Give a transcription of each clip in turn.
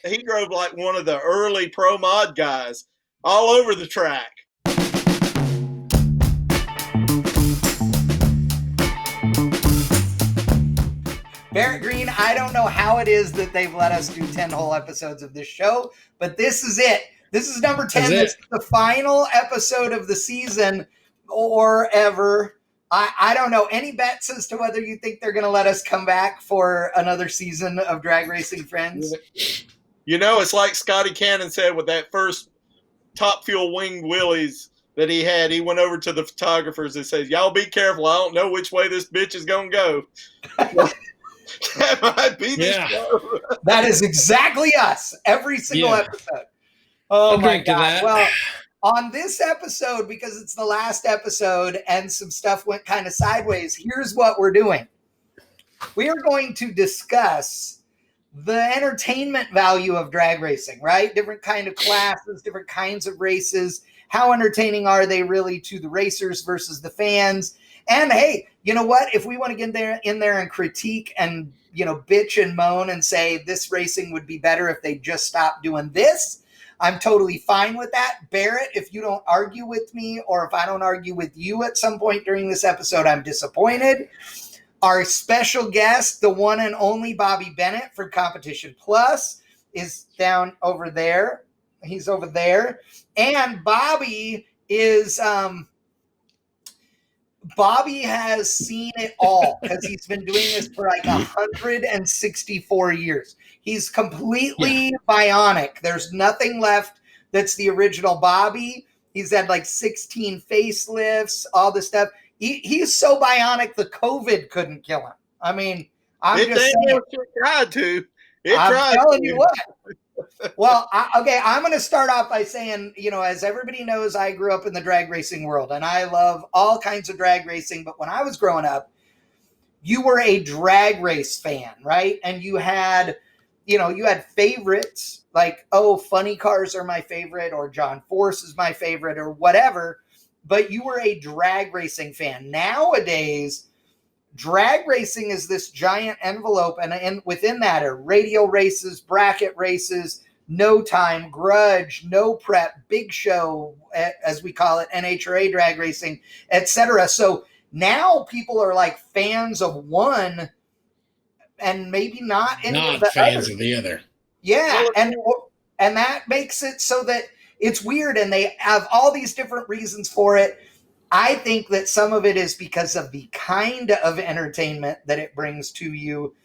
he drove like one of the early pro mod guys all over the track. Barrett Green, I don't know how it is that they've let us do 10 whole episodes of this show, but this is it. This is number 10. This is the final episode of the season or ever. I don't know. Any bets as to whether you think they're going to let us come back for another season of Drag Racing Friends? You know, it's like Scotty Cannon said with that first Top Fuel winged Willys that he had. He went over to the photographers and says, y'all be careful. I don't know which way this bitch is going to go. That might be the show. That is exactly us. Every single episode. Oh, my God. Well, on this episode, because it's the last episode and some stuff went kind of sideways, here's what we're doing. We are going to discuss the entertainment value of drag racing, right? Different kind of classes, different kinds of races. How entertaining are they really to the racers versus the fans? And hey, you know what? If we want to get in there and critique and, bitch and moan and say this racing would be better if they just stopped doing this, I'm totally fine with that. Barrett, if you don't argue with me or if I don't argue with you at some point during this episode, I'm disappointed. Our special guest, the one and only Bobby Bennett from Competition Plus, is down over there. He's over there. And Bobby is... Bobby has seen it all because he's been doing this for like 164 years. He's completely bionic. There's nothing left that's the original Bobby. He's had like 16 facelifts, all this stuff. He's so bionic, the COVID couldn't kill him. I mean, I'm just saying. It tried to. I'm telling you what. Well, I'm going to start off by saying, as everybody knows, I grew up in the drag racing world, and I love all kinds of drag racing. But when I was growing up, you were a drag race fan, right? And you had favorites like, Funny Cars are my favorite, or John Force is my favorite, or whatever. But you were a drag racing fan. Nowadays, drag racing is this giant envelope, and within that are radio races, bracket races, No Time, Grudge, No Prep, Big Show, as we call it, NHRA drag racing, etc. So now people are like fans of one and maybe not any of the fans other. of the other. Yeah, and that makes it so that it's weird, and they have all these different reasons for it. I think that some of it is because of the kind of entertainment that it brings to you,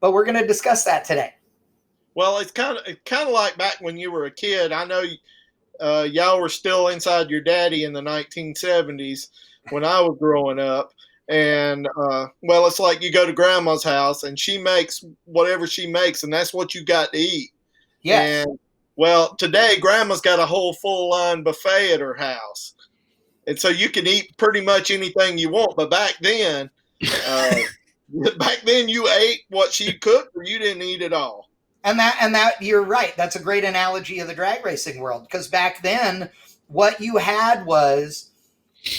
but we're going to discuss that today. Well, it's kind of like back when you were a kid. I know y'all were still inside your daddy in the 1970s when I was growing up, and it's like you go to grandma's house and she makes whatever she makes, and that's what you got to eat. Yes. And well, today grandma's got a whole full line buffet at her house. And so you can eat pretty much anything you want. But back then you ate what she cooked, or you didn't eat at all. And that you're right. That's a great analogy of the drag racing world, because back then what you had was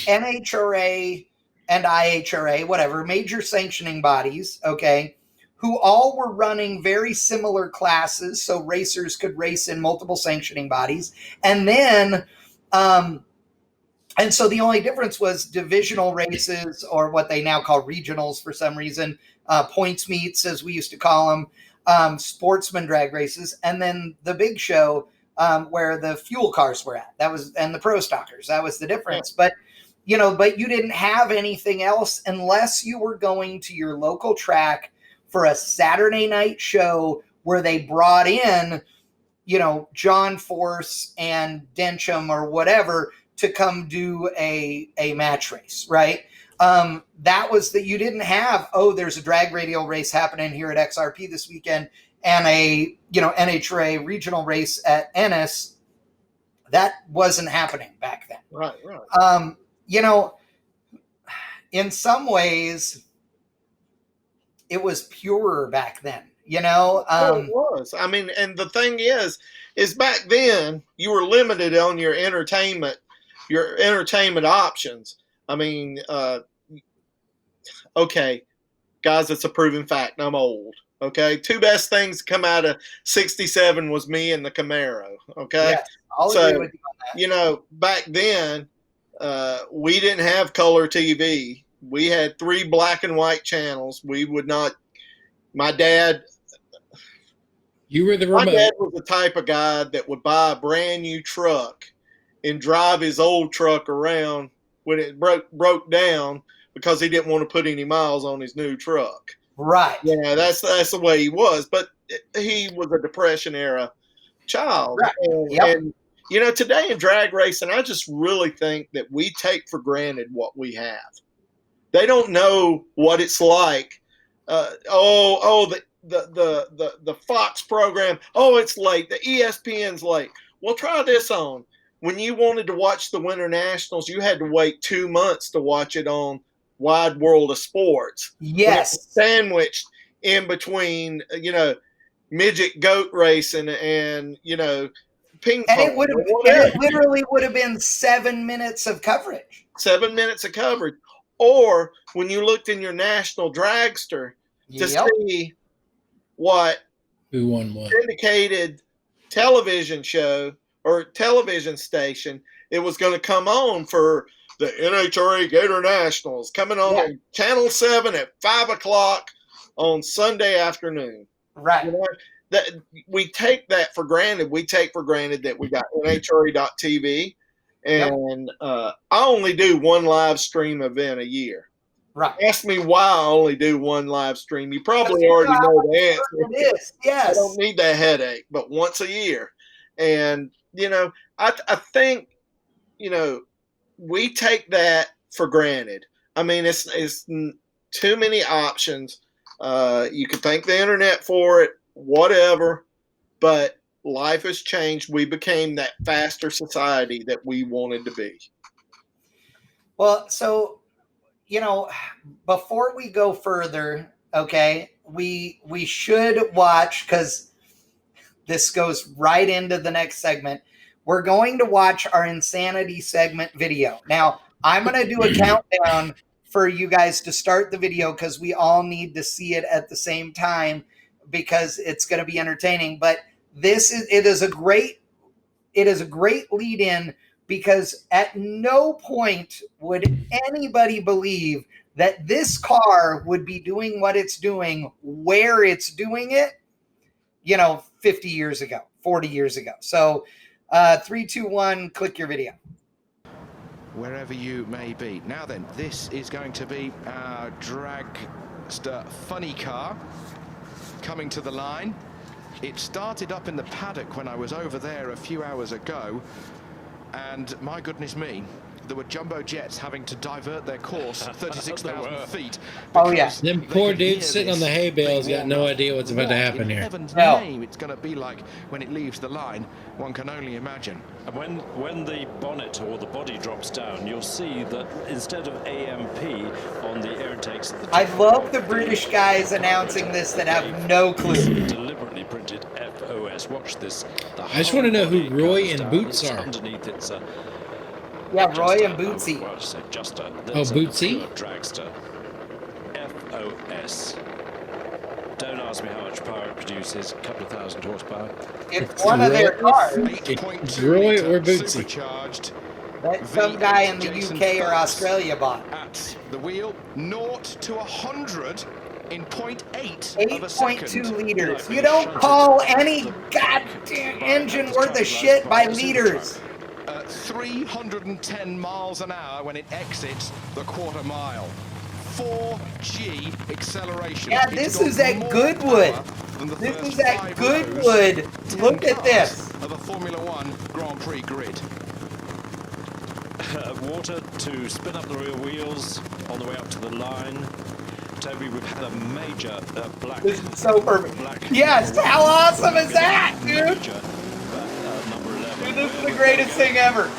NHRA and IHRA, whatever, major sanctioning bodies, okay, who all were running very similar classes, so racers could race in multiple sanctioning bodies. And then and so the only difference was divisional races, or what they now call regionals for some reason, points meets, as we used to call them, sportsman drag races, and then the big show where the fuel cars were at. And the pro stockers. That was the difference. Yeah. But you didn't have anything else unless you were going to your local track for a Saturday night show where they brought in, John Force and Dencham or whatever to come do a match race, right? That was that you didn't have, there's a drag radio race happening here at XRP this weekend and a, NHRA regional race at Ennis. That wasn't happening back then. Right. In some ways, it was purer back then, it was. I mean, and the thing is back then you were limited on your entertainment options. I mean, okay, guys, it's a proven fact. I'm old. Okay, two best things to come out of '67 was me and the Camaro. Okay, yes, I'll agree with you on that. You know, back then we didn't have color TV. We had 3 black and white channels. We would not. My dad. You were the remote. My dad was the type of guy that would buy a brand new truck and drive his old truck around when it broke down because he didn't want to put any miles on his new truck. Right. Yeah, that's the way he was. But he was a Depression era child. Right. And you know, today in drag racing, I just really think that we take for granted what we have. They don't know what it's like. The Fox program. Oh, it's late. The ESPN's late. Well, try this on. When you wanted to watch the Winter Nationals, you had to wait 2 months to watch it on Wide World of Sports. Yes. Sandwiched in between, you know, midget goat racing and, you know, ping pong. And it literally would have been 7 minutes of coverage. 7 minutes of coverage. Or when you looked in your national dragster to see what who won what syndicated television show or television station it was going to come on for the NHRA Gator Nationals coming on Channel 7 at 5 o'clock on Sunday afternoon. Right. You know, that we take that for granted. We take for granted that we got NHRA.TV, and I only do one live stream event a year. Right. Ask me why I only do one live stream. You probably already know the answer. It is. Yes. I don't need that headache, but once a year. And, you know, I think, you know, we take that for granted. I mean, it's too many options. You could thank the internet for it, whatever, but life has changed. We became that faster society that we wanted to be. Well, so, you know, before we go further, okay, we should watch, because this goes right into the next segment. We're going to watch our Insanity segment video. Now, I'm going to do a countdown for you guys to start the video because we all need to see it at the same time because it's going to be entertaining. But it is a great lead in, because at no point would anybody believe that this car would be doing what it's doing where it's doing it, you know, 50 years ago, 40 years ago. So 3, 2, 1, click your video. Wherever you may be. Now then, this is going to be our dragster funny car coming to the line. It started up in the paddock when I was over there a few hours ago, and my goodness me, there were jumbo jets having to divert their course 36,000 feet. Oh, yeah. Them poor dudes sitting on the hay bales got no idea what's about to happen here. In heaven's name, it's going to be like when it leaves the line, one can only imagine. And when the bonnet or the body drops down, you'll see that instead of AMP on the air intakes at the top, I love the British guys announcing this that have no clue. Deliberately printed FOS. Watch this. I just want to know who Roy and Boots are. Underneath it's a Roy and Bootsy. Bootsy? Dragster. FOS. Don't ask me how much power it produces. A couple of thousand horsepower. It's one of their cars. Roy or Bootsy? That some guy in the UK or Australia bought. At the wheel, 0 to 100 in 0.8 8.2 liters. You don't call any goddamn engine worth of shit by liters. 310 miles an hour when it exits the quarter mile. 4G acceleration. Yeah, this is at Goodwood. This is at Goodwood. Look at this. Of a Formula One Grand Prix grid. Water to spin up the rear wheels on the way up to the line. Toby, we've had a major black. This is so perfect. Yes, how awesome is that, dude? Number 11. Dude, this is the greatest thing ever.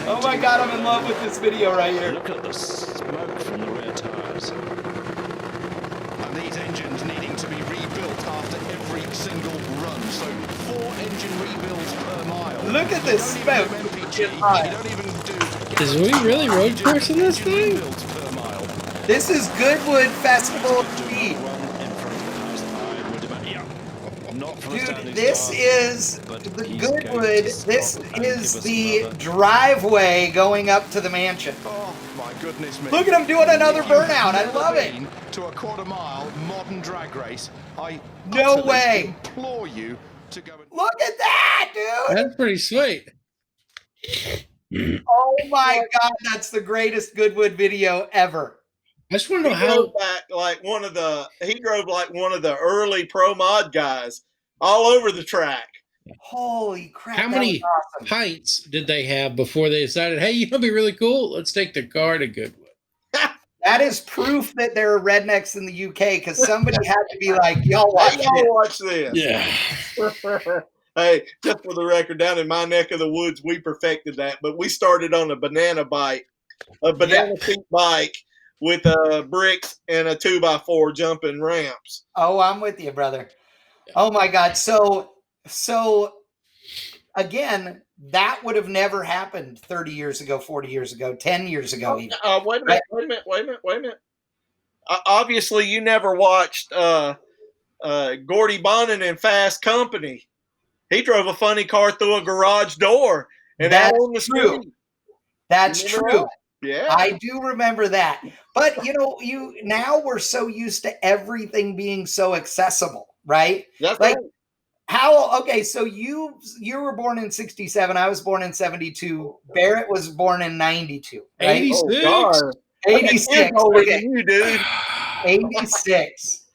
Oh my God, I'm in love with this video right here. Look at the smoke from the rear tires. And these engines needing to be rebuilt after every single run. So 4 engine rebuilds per mile. Look at this smoke. Is we really road coursing this thing? This is Goodwood Festival of Speed. this is the Goodwood. This is the driveway going up to the mansion. Oh my goodness me! Look at him doing another burnout. I love it. To a quarter-mile modern drag race. No way. Implore you to go. Look at that, dude. That's pretty sweet. Oh my God, that's the greatest Goodwood video ever. I just want to know He drove like one of the early pro mod guys all over the track. Holy crap. how many pints did they have before they decided, hey, you know, it'd be really cool. Let's take the car to Goodwood. That is proof that there are rednecks in the UK, because somebody had to be like, y'all watch this. Yeah. Hey, just for the record, down in my neck of the woods, we perfected that. But we started on a banana seat bike with bricks and a 2x4 jumping ramps. Oh, I'm with you, brother. Oh my God. So again, that would have never happened 30 years ago, 40 years ago, 10 years ago. Even. Wait a minute. Obviously, you never watched Gordy Bonnet in Fast Company. He drove a funny car through a garage door. And that's on the true. street. That's true. Yeah. I do remember that. But now we're so used to everything being so accessible, right? That's like right. So you were born in 67, I was born in 72, Barrett was born in 92, right? 86. Oh, God. 86. Older than you, dude. 86.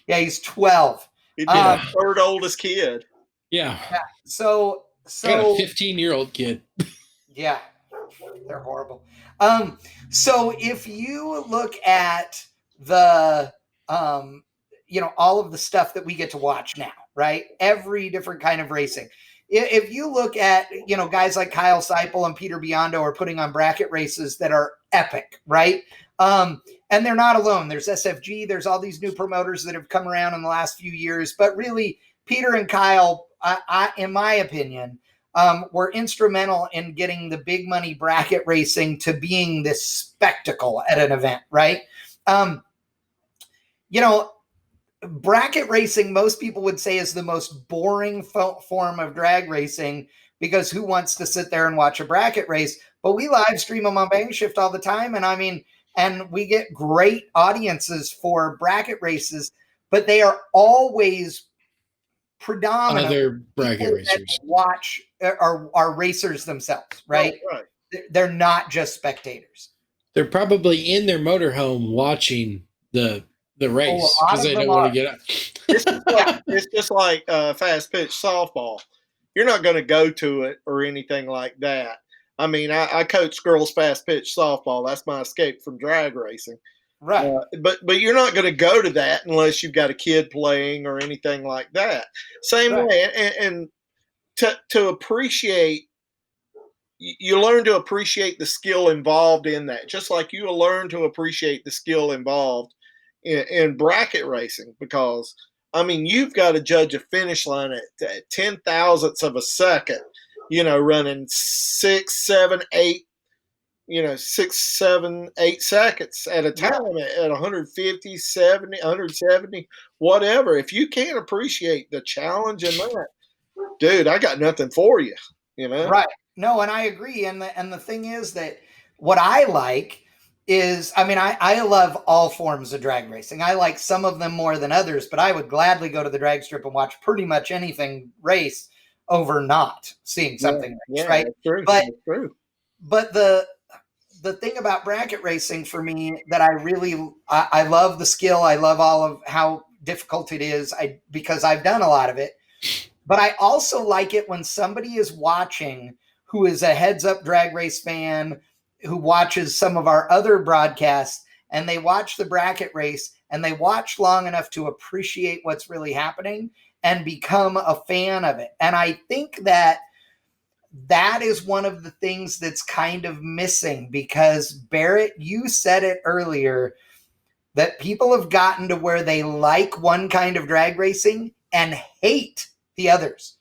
Yeah, he's 12. He'd be the third oldest kid. Yeah. So got a 15-year-old kid. Yeah, they're horrible. So if you look at the all of the stuff that we get to watch now, right? Every different kind of racing. If you look at, guys like Kyle Seipel and Peter Biondo are putting on bracket races that are epic, right? And they're not alone. There's SFG. There's all these new promoters that have come around in the last few years. But really, Peter and Kyle, in my opinion, were instrumental in getting the big money bracket racing to being this spectacle at an event, right? Bracket racing, most people would say, is the most boring form of drag racing, because who wants to sit there and watch a bracket race? But we live stream them on Bang Shift all the time. And we get great audiences for bracket races, but they are always predominantly other bracket racers watch are racers themselves, right? Right. They're not just spectators. They're probably in their motorhome watching the race because they don't want to get up. It's just like fast pitch softball. You're not going to go to it or anything like that. I mean, I coach girls fast pitch softball. That's my escape from drag racing. Right. But you're not going to go to that unless you've got a kid playing or anything like that. Same way. And to appreciate, you learn to appreciate the skill involved in that, just like you will learn to appreciate the skill involved in bracket racing, because, I mean, you've got to judge a finish line at 10,000ths of a second, running 6, 7, 8 seconds at a time at 150, 70, 170, whatever. If you can't appreciate the challenge in that, dude, I got nothing for you, Right. No, and I agree. And the thing is that what I like is, I love all forms of drag racing. I like some of them more than others, but I would gladly go to the drag strip and watch pretty much anything race over not seeing something race, right? That's true. But, that's true. But the thing about bracket racing for me that I love the skill. I love all of how difficult it is because I've done a lot of it. But I also like it when somebody is watching who is a heads up drag race fan, who watches some of our other broadcasts, and they watch the bracket race and they watch long enough to appreciate what's really happening and become a fan of it. And I think that is one of the things that's kind of missing, because Barrett, you said it earlier, that people have gotten to where they like one kind of drag racing and hate the others.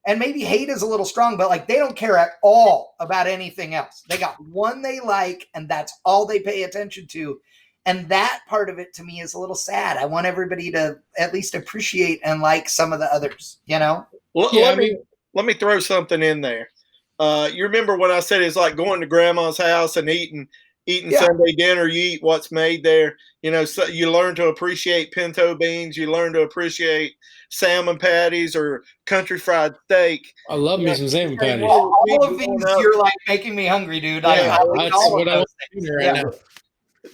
And maybe hate is a little strong, but they don't care at all about anything else. They got one they like, and that's all they pay attention to. And that part of it to me is a little sad. I want everybody to at least appreciate and like some of the others, you know? Well, Yeah, let me throw something in there. You remember when I said it's like going to grandma's house and eating Sunday dinner, you eat what's made there. You know, so you learn to appreciate pinto beans. You learn to appreciate salmon patties or country fried steak. I love me some salmon patties. All of these, you're like making me hungry, dude. Yeah, that's what I want to do right now.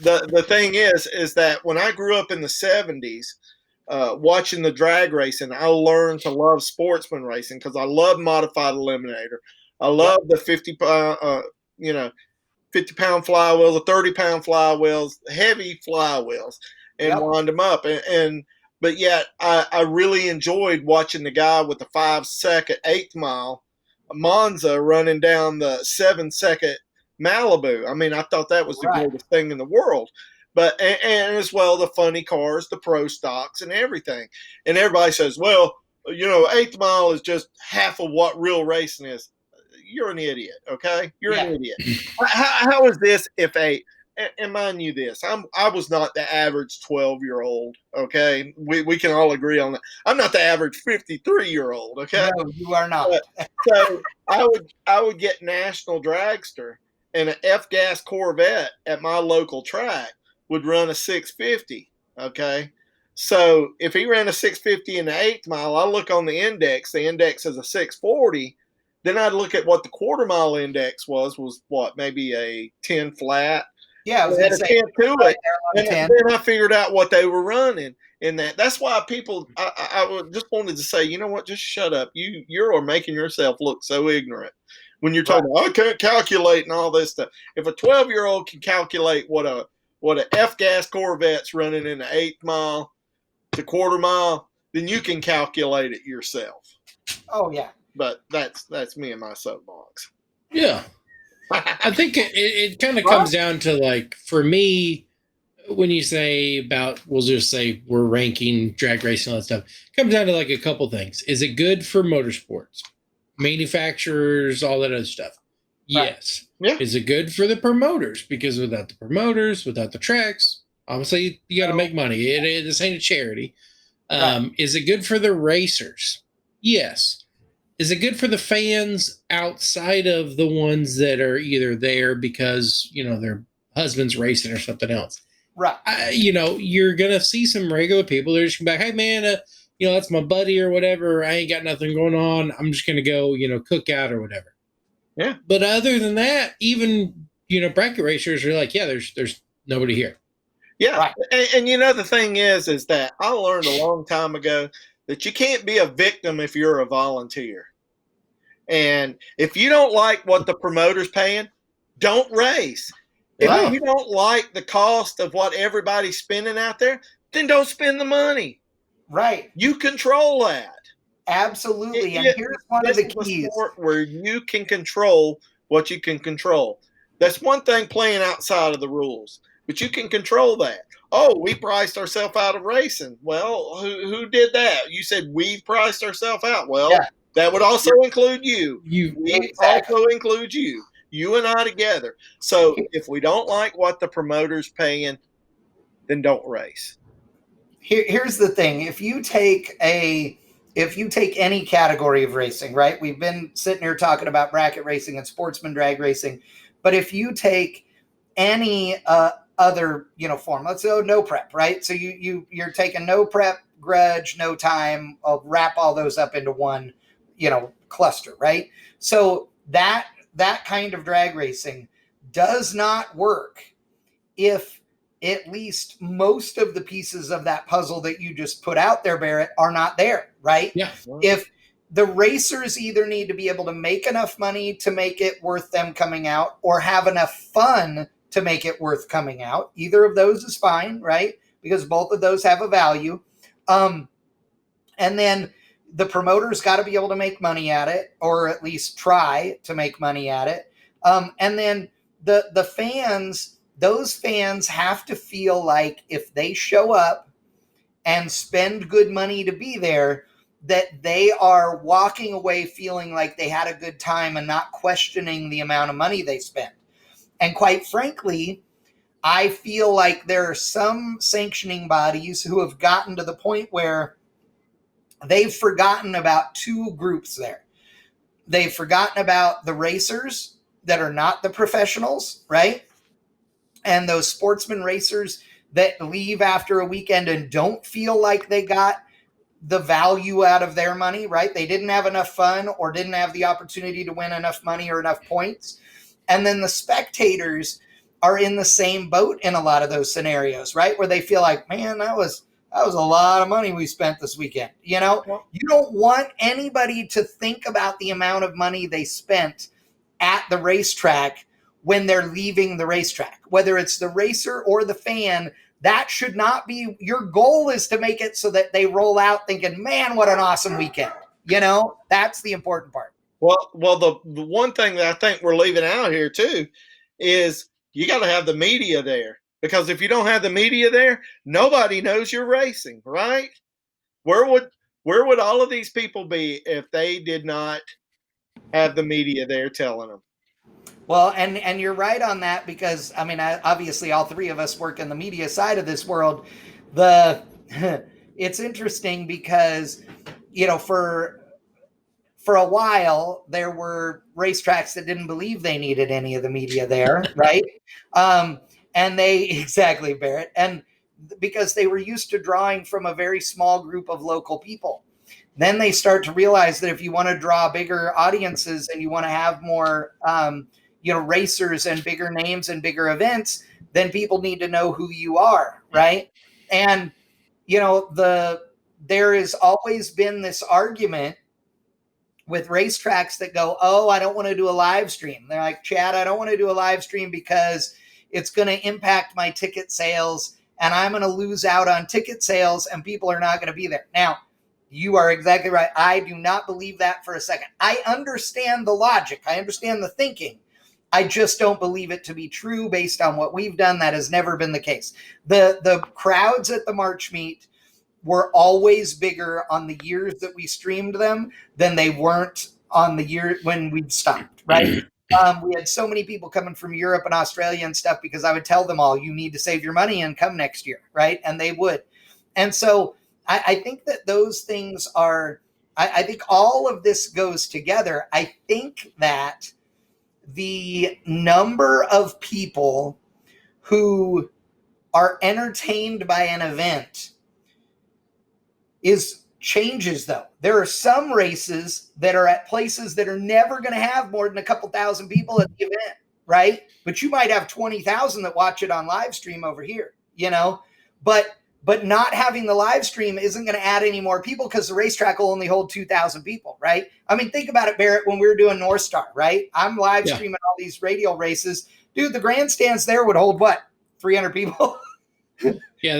The thing is that when I grew up in the 70s, watching the drag racing, I learned to love sportsman racing because I love modified eliminator. I love the 50-pound flywheels, the 30-pound flywheels, heavy flywheels, and wind them up. But yet I really enjoyed watching the guy with the 5-second 8th mile Monza running down the 7-second Malibu. I mean, I thought that was the greatest thing in the world. But and as well, the funny cars, the pro stocks, and everything. And everybody says, well, you know, 8th mile is just half of what real racing is. You're an idiot, okay? You're an idiot. How is this and mind you this, I was not the average 12-year-old, okay? We can all agree on that. I'm not the average 53-year-old, okay? No, you are not. So I would get National Dragster, and an F-gas Corvette at my local track would run a 650, okay? So if he ran a 650 in the 8th mile, I look on the index is a 640. Then I'd look at what the quarter mile index was what, maybe a 10 flat. Yeah, I was going to say 10 to it. And 10. then I figured out what they were running in that. That's why people, I just wanted to say, you know what, just shut up. You're making yourself look so ignorant when you're talking about, I can't calculate and all this stuff. If a 12-year-old can calculate what a F-gas Corvette's running in the 8th mile, the quarter mile, then you can calculate it yourself. Oh, yeah. But that's me and my soapbox. Yeah. I think it kind of comes down to, like, for me, when you say about, we'll just say we're ranking drag racing and all that stuff, it comes down to like a couple things. Is it good for motorsports? Manufacturers, all that other stuff. Yes. Yeah. Is it good for the promoters? Because without the promoters, without the tracks, obviously you got to make money. This ain't a charity. Is it good for the racers? Yes. Is it good for the fans outside of the ones that are either there because, you know, their husband's racing or something else? Right. You know, you're going to see some regular people. They're just going to be like, hey, man, you know, that's my buddy or whatever. I ain't got nothing going on. I'm just going to go, you know, cook out or whatever. Yeah. But other than that, even, you know, bracket racers are like, yeah, there's nobody here. Yeah. Right. And you know, the thing is that I learned a long time ago that you can't be a victim if you're a volunteer. And if you don't like what the promoter's paying, don't race. If you don't like the cost of what everybody's spending out there, then don't spend the money. Right. You control that. Absolutely. And here's one of the keys. Where you can control what you can control. That's one thing playing outside of the rules, but you can control that. Oh, we priced ourselves out of racing. Well, who did that? You said we've priced ourselves out. Well, that would also include you. Also include you. You and I together. So if we don't like what the promoter's paying, then don't race. Here's the thing. If you take any category of racing, right? We've been sitting here talking about bracket racing and sportsman drag racing, but if you take any other, you know, form, let's go no prep, right? So you're taking no prep, grudge, no time. I'll wrap all those up into one, you know, cluster, right? So that kind of drag racing does not work if at least most of the pieces of that puzzle that you just put out there, Barrett, are not there, right? Yeah. If the racers either need to be able to make enough money to make it worth them coming out or have enough fun to make it worth coming out, either of those is fine, right? Because both of those have a value. And then the promoter's got to be able to make money at it, or at least try to make money at it. And then the fans, those fans have to feel like if they show up and spend good money to be there, that they are walking away feeling like they had a good time and not questioning the amount of money they spent. And quite frankly, I feel like there are some sanctioning bodies who have gotten to the point where they've forgotten about two groups there. They've forgotten about the racers that are not the professionals, right? And those sportsman racers that leave after a weekend and don't feel like they got the value out of their money, right? They didn't have enough fun or didn't have the opportunity to win enough money or enough points. And then the spectators are in the same boat in a lot of those scenarios, right? Where they feel like, man, that was a lot of money we spent this weekend. You know, you don't want anybody to think about the amount of money they spent at the racetrack when they're leaving the racetrack, whether it's the racer or the fan. That should not be your goal. Is to make it so that they roll out thinking, man, what an awesome weekend. You know, that's the important part. Well, the one thing that I think we're leaving out here too is you got to have the media there, because if you don't have the media there, nobody knows you're racing, right? Where would all of these people be if they did not have the media there telling them? Well, and you're right on that, because I mean, obviously all three of us work in the media side of this world. It's interesting because, you know, for a while there were racetracks that didn't believe they needed any of the media there, right? And they exactly, Barrett, and because they were used to drawing from a very small group of local people. Then they start to realize that if you want to draw bigger audiences and you want to have more racers and bigger names and bigger events, then people need to know who you are, right? And, you know, there has always been this argument with racetracks that go, oh, I don't want to do a live stream. They're like, Chad, I don't want to do a live stream because it's going to impact my ticket sales and I'm going to lose out on ticket sales and people are not going to be there. Now, you are exactly right. I do not believe that for a second. I understand the logic. I understand the thinking. I just don't believe it to be true based on what we've done. That has never been the case. The crowds at the March meet were always bigger on the years that we streamed them than they weren't on the year when we stopped, right? We had so many people coming from Europe and Australia and stuff because I would tell them all, you need to save your money and come next year, right? And they would. And so I think that those things are, I think all of this goes together. I think that the number of people who are entertained by an event changes though. There are some races that are at places that are never going to have more than a couple thousand people at the event, right? But you might have 20,000 that watch it on live stream over here, you know, but not having the live stream isn't going to add any more people because the racetrack will only hold 2,000 people, right? I mean, think about it, Barrett, when we were doing North Star, right? I'm live streaming all these radial races. Dude, the grandstands there would hold what? 300 people? Yeah,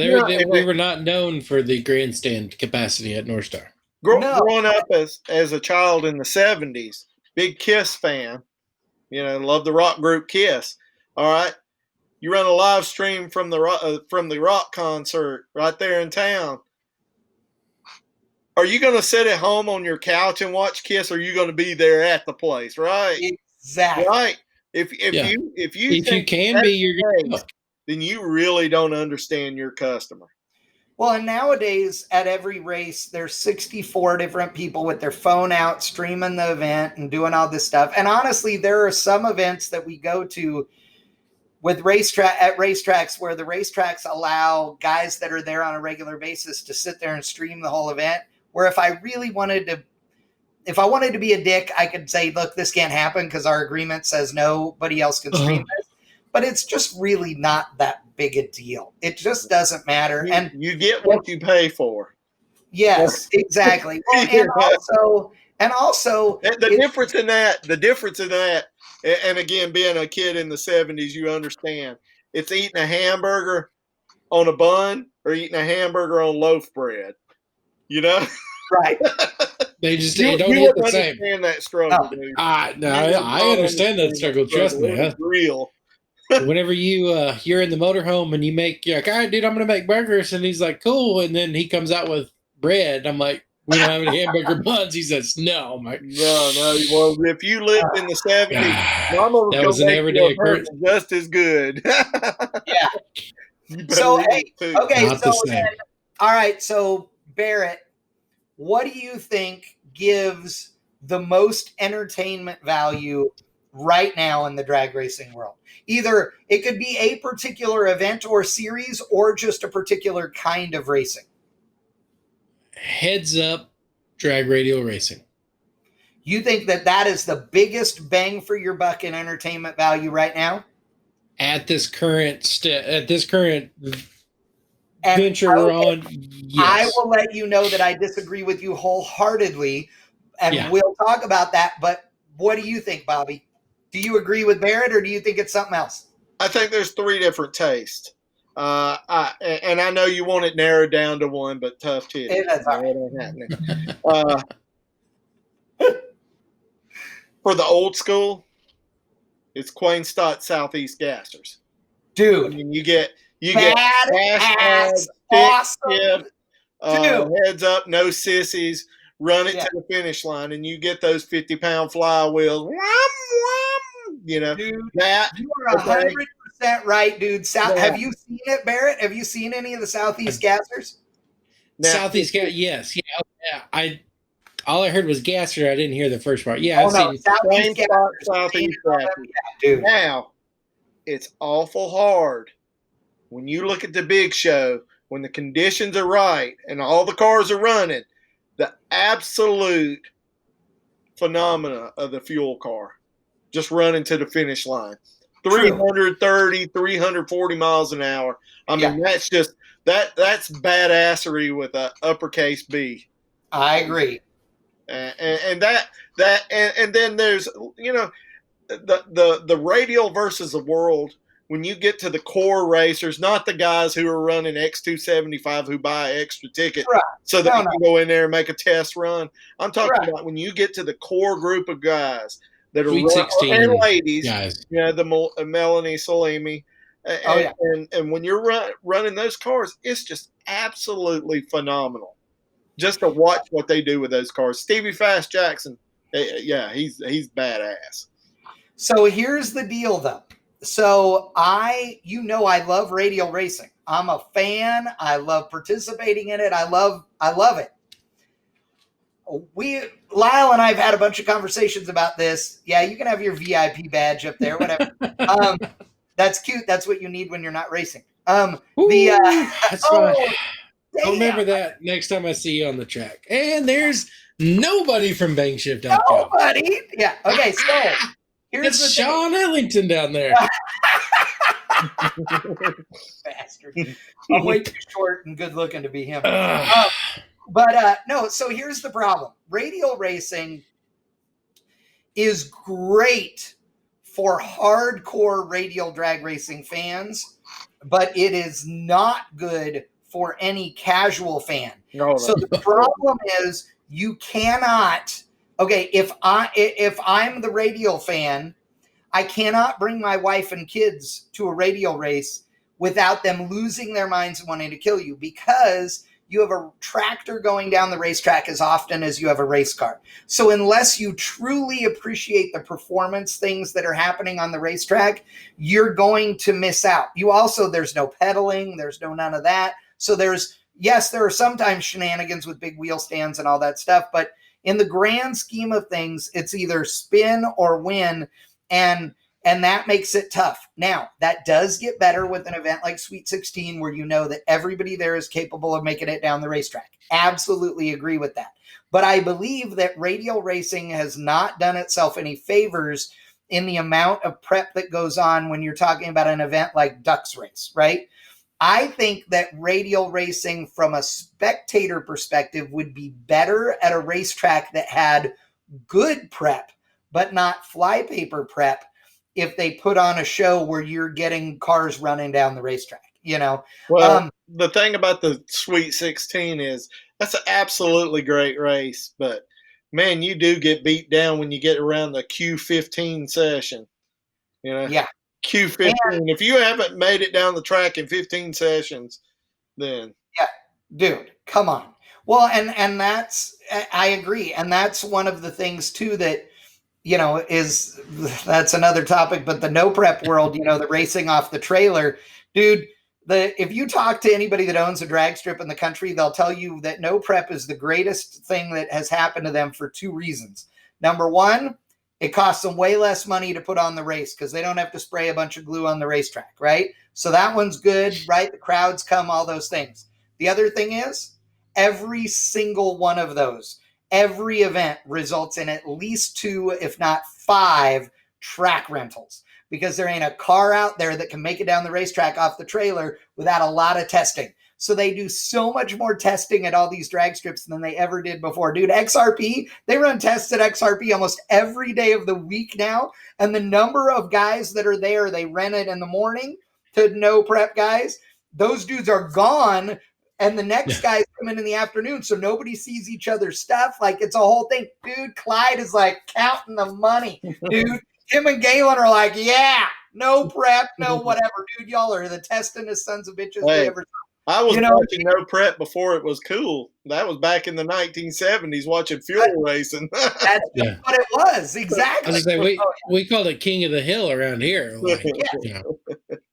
we were not known for the grandstand capacity at North Star. Growing up as a child in the 70s, big Kiss fan, you know, love the rock group Kiss. All right. You run a live stream from the rock concert right there in town. Are you going to sit at home on your couch and watch Kiss, or are you going to be there at the place, right? Exactly. Right. If you can be, you're going to. Then you really don't understand your customer. Well, and nowadays at every race, there's 64 different people with their phone out streaming the event and doing all this stuff. And honestly, there are some events that we go to with racetracks where the racetracks allow guys that are there on a regular basis to sit there and stream the whole event. Where if I wanted to be a dick, I could say, look, this can't happen because our agreement says nobody else can stream this. But it's just really not that big a deal. It just doesn't matter. And you get what you pay for. Yes, exactly. Well, and also the difference in that, and again, being a kid in the 70s, you understand it's eating a hamburger on a bun or eating a hamburger on loaf bread. You know? Right. They don't hit the same. Understand that struggle, dude. I understand that struggle. Trust me. It's real. Whenever you're in the motorhome and you're like, all right, dude, I'm going to make burgers. And he's like, cool. And then he comes out with bread. I'm like, we don't have any hamburger buns. He says, no. I'm like, no. Well, if you lived in the 70s, Mama that was an everyday occurrence. Just as good. Yeah. So, hey, okay. Not So, the same. all right. So, Barrett, what do you think gives the most entertainment value right now in the drag racing world? Either it could be a particular event or series or just a particular kind of racing. Heads up, drag radial racing. You think that is the biggest bang for your buck in entertainment value right now? At this current venture we're on, yes. I will let you know that I disagree with you wholeheartedly, and we'll talk about that. But what do you think, Bobby? Do you agree with Barrett, or do you think it's something else? I think there's 3 different tastes. And I know you want it narrowed down to one, but tough titty. That's all right. Ain't happening. For the old school, it's Quain Stott Southeast Gassers. Dude. I mean, you get ass, awesome. Heads up, no sissies, run it to the finish line, and you get those 50-pound flywheels. You know, dude, that you are 100% right, dude. Have you seen it, Barrett? Have you seen any of the Southeast Gassers? Southeast Gas, yes, yeah. All I heard was Gasser. I didn't hear the first part. Yeah, I've seen Southeast Gassers. Dude. Now, it's awful hard when you look at the big show, when the conditions are right and all the cars are running, the absolute phenomena of the fuel car just running to the finish line. 330, 340 miles an hour. I mean, that's just that's badassery with a uppercase B. I agree. And then there's, you know, the radial versus the world. When you get to the core racers, not the guys who are running X275 who buy an extra ticket so that you can go in there and make a test run. I'm talking about when you get to the core group of guys that are 16 and ladies, guys. you know, the Melanie Salimi, and when you're running those cars, it's just absolutely phenomenal. Just to watch what they do with those cars. Stevie Fast Jackson, he's badass. So here's the deal, though. So I love radial racing. I'm a fan. I love participating in it. I love it. Lyle and I have had a bunch of conversations about this. Yeah, you can have your VIP badge up there, whatever. That's cute. That's what you need when you're not racing. That's fine. I'll remember that next time I see you on the track. And there's nobody from Bankshift.com. Nobody. Yeah. Okay. So here's it's Sean Ellington down there. Bastard. I'm way too short and good looking to be him. No. So here's the problem. Radial racing is great for hardcore radial drag racing fans, but it is not good for any casual fan. So the problem is you cannot. Okay, if I'm the radial fan, I cannot bring my wife and kids to a radial race without them losing their minds and wanting to kill you, because you have a tractor going down the racetrack as often as you have a race car. So unless you truly appreciate the performance things that are happening on the racetrack, you're going to miss out. There's no pedaling, there's no none of that. So there are sometimes shenanigans with big wheel stands and all that stuff, but in the grand scheme of things, it's either spin or win, and that makes it tough. Now, that does get better with an event like Sweet 16, where you know that everybody there is capable of making it down the racetrack. Absolutely agree with that. But I believe that radial racing has not done itself any favors in the amount of prep that goes on when you're talking about an event like Ducks Race, right? I think that radial racing from a spectator perspective would be better at a racetrack that had good prep, but not flypaper prep, if they put on a show where you're getting cars running down the racetrack, you know? Well, the thing about the Sweet 16 is that's an absolutely great race, but man, you do get beat down when you get around the Q15 session, you know? Yeah. Q15. If you haven't made it down the track in 15 sessions, then dude, come on. Well, and I agree, and that's one of the things too that, you know, that's another topic. But the no prep world, you know, the racing off the trailer, dude. if you talk to anybody that owns a drag strip in the country, they'll tell you that no prep is the greatest thing that has happened to them for two reasons. Number one, it costs them way less money to put on the race because they don't have to spray a bunch of glue on the racetrack, right? So that one's good, right? The crowds come, all those things. The other thing is every single one of those, every event results in at least 2, if not 5 track rentals, because there ain't a car out there that can make it down the racetrack off the trailer without a lot of testing. So they do so much more testing at all these drag strips than they ever did before. Dude, XRP, they run tests at XRP almost every day of the week now. And the number of guys that are there, they rent it in the morning to no prep guys. Those dudes are gone. And the next guys come in the afternoon. So nobody sees each other's stuff. Like, it's a whole thing. Dude, Clyde is like counting the money. Dude, him and Galen are like, yeah, no prep, no whatever. Dude, y'all are the testingest sons of bitches we ever saw. I was watching no prep before it was cool. That was back in the 1970s watching fuel racing. That's what it was. Exactly. I was gonna say, we called it King of the Hill around here. Like,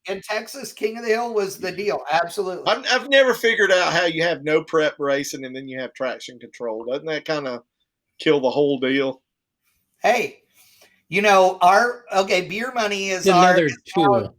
In Texas, King of the Hill was the deal. Absolutely. I've never figured out how you have no prep racing and then you have traction control. Doesn't that kind of kill the whole deal? Hey, you know, beer money is another tool.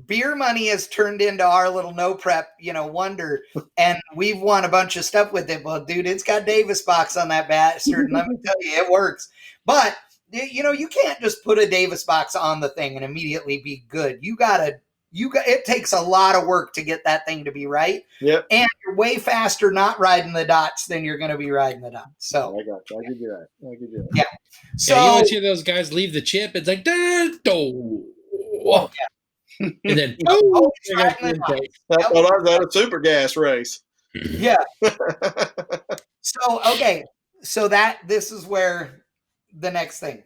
Beer money has turned into our little no prep, wonder. And we've won a bunch of stuff with it. Well, dude, it's got Davis box on that bastard. And let me tell you, it works. But, you can't just put a Davis box on the thing and immediately be good. It takes a lot of work to get that thing to be right. Yep. And you're way faster not riding the dots than you're going to be riding the dots. So I got you. I give you that. Yeah. So you always hear those guys leave the chip. It's like, yeah. And then I thought I was at a super gas race. Yeah. So this is where the next thing.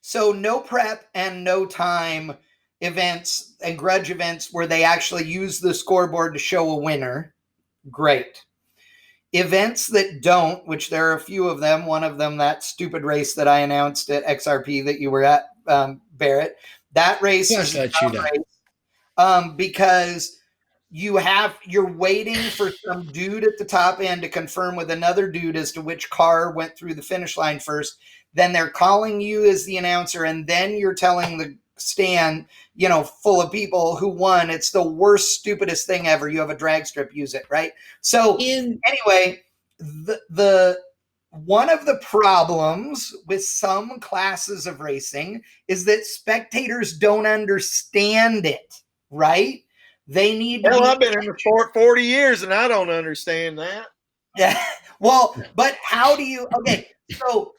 So no prep and no time events and grudge events where they actually use the scoreboard to show a winner. Great. Events that don't, which there are a few of them. One of them, that stupid race that I announced at XRP that you were at, Barrett. That race is a race, because you're waiting for some dude at the top end to confirm with another dude as to which car went through the finish line first. Then they're calling you as the announcer, and then you're telling the stand, full of people who won. It's the worst, stupidest thing ever. You have a drag strip, use it, right? So anyway, the one of the problems with some classes of racing is that spectators don't understand it, right? They need to. Well, I've been in the sport 40 years and I don't understand that. Yeah. Well, but how do you, so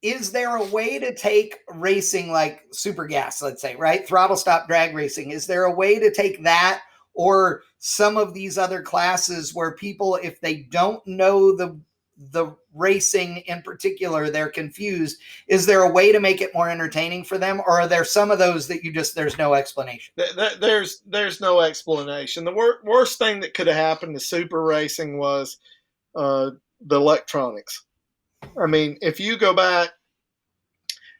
is there a way to take racing like super gas, let's say, right? Throttle stop drag racing. Is there a way to take that or some of these other classes where people, if they don't know the racing in particular, they're confused? Is there a way to make it more entertaining for them? Or are there some of those that there's no explanation? There's no explanation. The worst thing that could have happened to super racing was the electronics. I mean, if you go back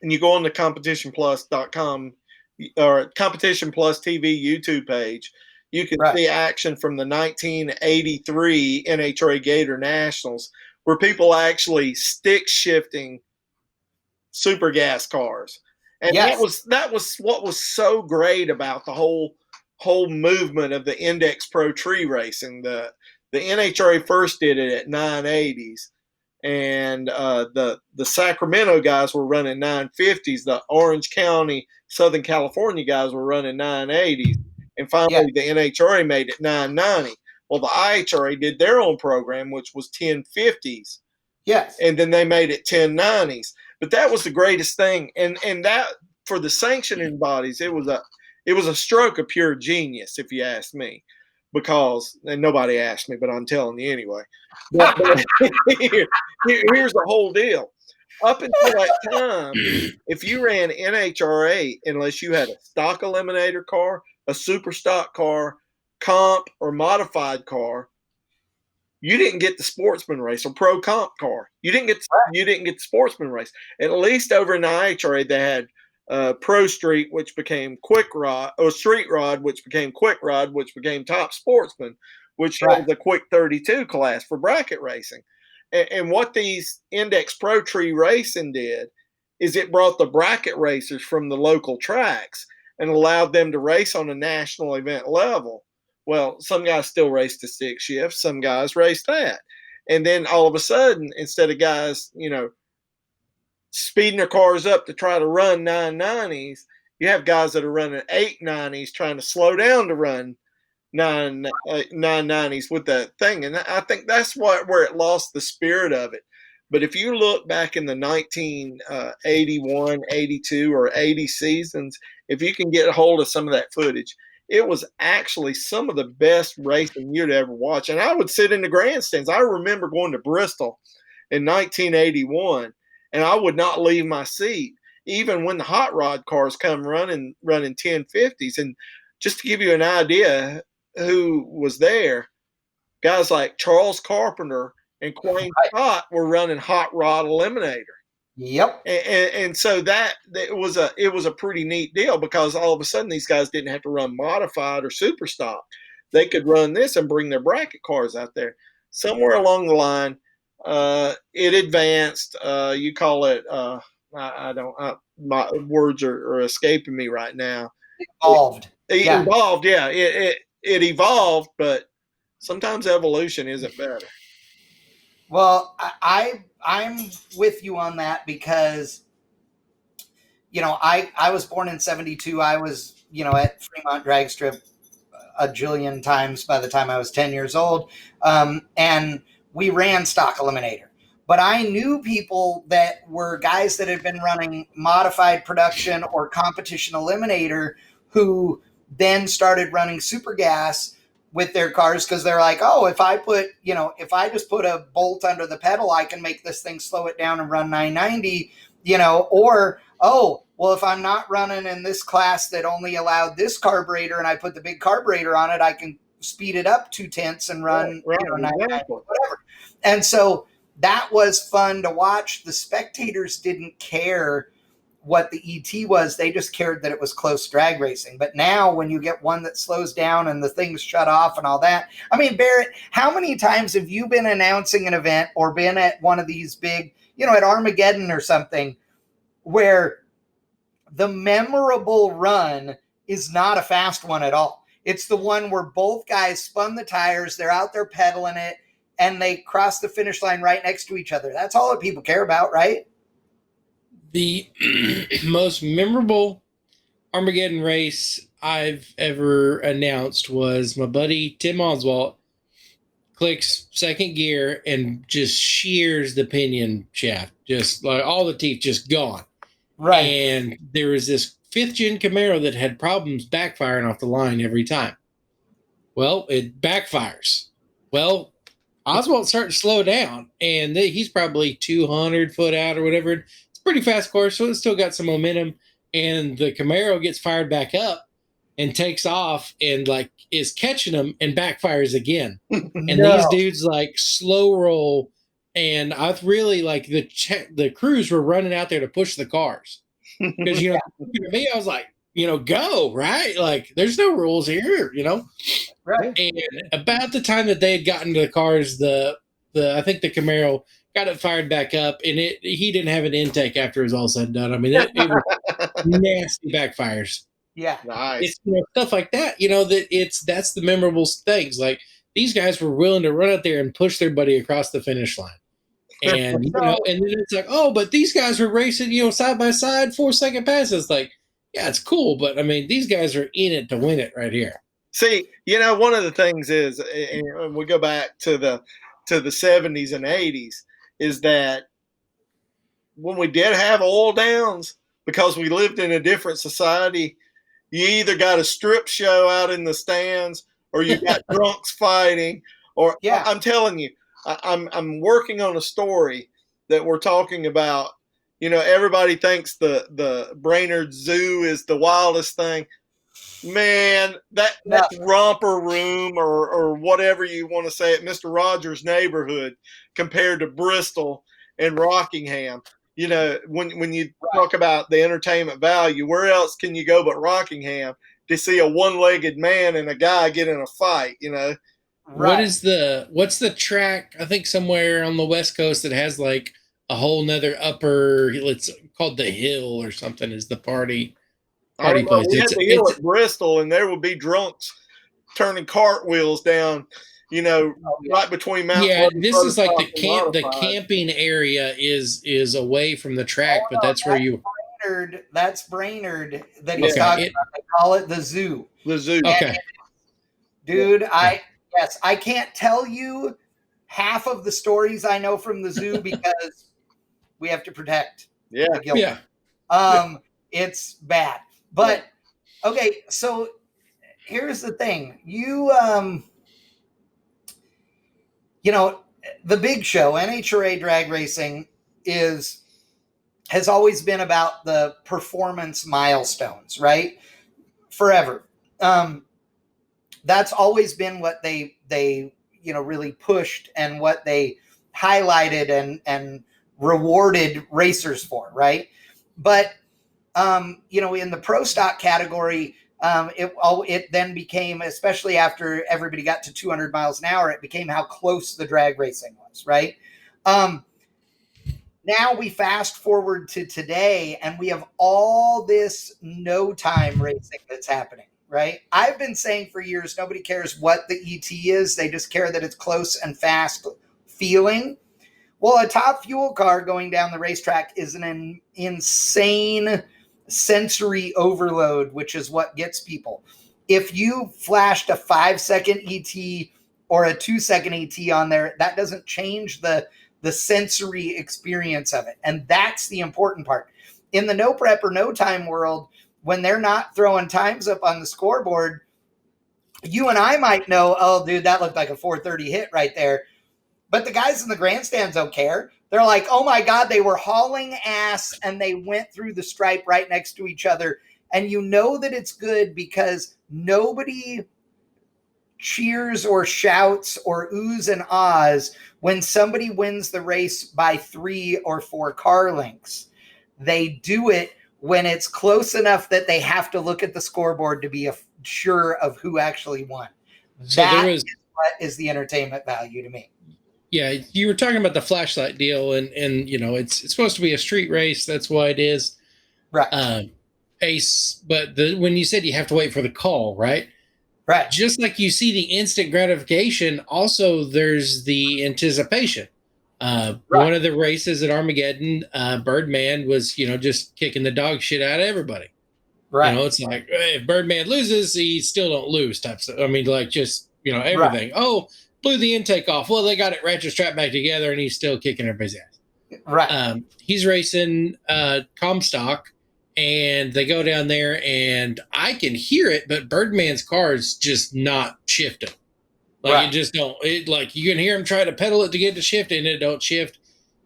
and you go on the competitionplus.com or Competition Plus TV YouTube page, you can see action from the 1983 NHRA Gator Nationals where people actually stick shifting super gas cars. And that was what was so great about the whole movement of the Index Pro tree racing. The NHRA first did it at 980s, and the Sacramento guys were running 950s. The Orange County, Southern California guys were running 980s. And finally, the NHRA made it 990. Well, the IHRA did their own program, which was 1050s. Yes. And then they made it 1090s. But that was the greatest thing. And that, for the sanctioning bodies, it was a stroke of pure genius, if you ask me. Because, and nobody asked me, but I'm telling you anyway. But here's the whole deal. Up until that time, if you ran NHRA, unless you had a stock eliminator car, a super stock car, comp, or modified car, you didn't get the sportsman race or pro comp car. You didn't get the sportsman race. At least over in the IHRA, they had Pro Street, which became Quick Rod, or Street Rod, which became Quick Rod, which became Top Sportsman, which was the Quick 32 class for bracket racing. And what these Index Pro Tree Racing did is it brought the bracket racers from the local tracks and allowed them to race on a national event level. Well, some guys still raced the stick shift, some guys raced that. And then all of a sudden, instead of guys, speeding their cars up to try to run 990s, you have guys that are running 890s trying to slow down to run 990s with that thing. And I think that's where it lost the spirit of it. But if you look back in the 1981, 82, or 80 seasons, if you can get a hold of some of that footage, it was actually some of the best racing you'd ever watch. And I would sit in the grandstands. I remember going to Bristol in 1981, and I would not leave my seat, even when the hot rod cars come running 1050s. And just to give you an idea who was there, guys like Charles Carpenter and Quayne Scott were running hot rod eliminator. Yep. And so it was a pretty neat deal, because all of a sudden these guys didn't have to run modified or super stock. They could run this and bring their bracket cars out there. Somewhere along the line, it advanced. You call it, my words are escaping me right now. Evolved. Evolved, yeah. It evolved, but sometimes evolution isn't better. Well, I'm with you on that, because, I was born in 72. I was, at Fremont Drag Strip a jillion times by the time I was 10 years old. And we ran stock eliminator. But I knew people that were guys that had been running modified production or competition eliminator, who then started running super gas with their cars, because they're like, oh, if I just put a bolt under the pedal, I can make this thing slow it down and run 990, or, oh, well, if I'm not running in this class that only allowed this carburetor and I put the big carburetor on it, I can speed it up 2/10 and run 990, whatever. And so that was fun to watch. The spectators didn't care what the ET was. They just cared that it was close drag racing. But now when you get one that slows down and the things shut off and all that, I mean, Barrett, how many times have you been announcing an event or been at one of these big, at Armageddon or something, where the memorable run is not a fast one at all? It's the one where both guys spun the tires, they're out there pedaling it, and they cross the finish line right next to each other. That's all that people care about, right? The most memorable Armageddon race I've ever announced was my buddy Tim Oswalt clicks second gear and just shears the pinion shaft. Just like all the teeth just gone. Right. And there was this 5th gen Camaro that had problems backfiring off the line every time. Well, it backfires. Well, Oswalt started to slow down, and he's probably 200 foot out or whatever. Pretty fast course, so it's still got some momentum, and the Camaro gets fired back up and takes off and is catching them and backfires again. And these dudes slow roll, and I really the crews were running out there to push the cars, because me, I was like, go right, there's no rules here, right. And about the time that they had gotten to the cars, I think the Camaro got it fired back up, and he didn't have an intake after it was all said and done. I mean, it was nasty backfires. Yeah, nice. It's stuff like that. That's the memorable things. Like, these guys were willing to run out there and push their buddy across the finish line, and and then it's like, oh, but these guys were racing, side by side, 4-second passes. Like, yeah, it's cool, but I mean, these guys are in it to win it right here. See, one of the things is, and we go back to the 70s and 80s, is that when we did have oil downs, because we lived in a different society, you either got a strip show out in the stands, or you got drunks fighting, or I'm telling you, I'm working on a story that we're talking about. Everybody thinks the Brainerd Zoo is the wildest thing. Man, that romper room or whatever you want to say it, Mr. Rogers' neighborhood, compared to Bristol and Rockingham. You know, when you talk about the entertainment value, where else can you go but Rockingham to see a one-legged man and a guy get in a fight? You know, what's the track? I think somewhere on the West Coast that has like a whole nother upper. It's called the Hill or something. Is the party place? We had the Hill at Bristol, and there would be drunks turning cartwheels down. You know, right between Mount. Yeah, this is like the camping area is away from the track, but that's where you. That's Brainerd that he's talking about. They call it the zoo. The zoo. Okay. Dude, I can't tell you half of the stories I know from the zoo because we have to protect the guilty. Yeah. It's bad. But okay, so here's the thing. You know, the big show, NHRA drag racing, has always been about the performance milestones, right? Forever. That's always been what they really pushed and what they highlighted and rewarded racers for, right? But in the pro stock category, it then became, especially after everybody got to 200 miles an hour, it became how close the drag racing was, right? Now we fast forward to today, and we have all this no time racing that's happening, right? I've been saying for years, nobody cares what the ET is. They just care that it's close and fast feeling. Well, a top fuel car going down the racetrack is an insane sensory overload, which is what gets people. If you flashed a 5-second ET or a 2-second ET on there, that doesn't change the sensory experience of it. And that's the important part. In the no prep or no time world, when they're not throwing times up on the scoreboard, you and I might know, oh, dude, that looked like a 430 hit right there. But the guys in the grandstands don't care. They're like, oh my God, they were hauling ass and they went through the stripe right next to each other. And you know that it's good because nobody cheers or shouts or oohs and ahs when somebody wins the race by 3 or 4 car lengths. They do it when it's close enough that they have to look at the scoreboard to be sure of who actually won. So is what is the entertainment value to me. Yeah, you were talking about the flashlight deal, and it's supposed to be a street race. That's why it is. Right. But when you said you have to wait for the call, right? Right. Just like you see the instant gratification, also there's the anticipation. One of the races at Armageddon, Birdman was, just kicking the dog shit out of everybody. Right. It's like, if Birdman loses, he still don't lose type stuff. I mean, like just, everything. Right. Oh, blew the intake off. Well, they got it ratchet strapped back together and he's still kicking everybody's ass. Right. He's racing Comstock and they go down there and I can hear it, but Birdman's car is just not shifting. Like it just don't, you can hear him try to pedal it to get to shift and it don't shift.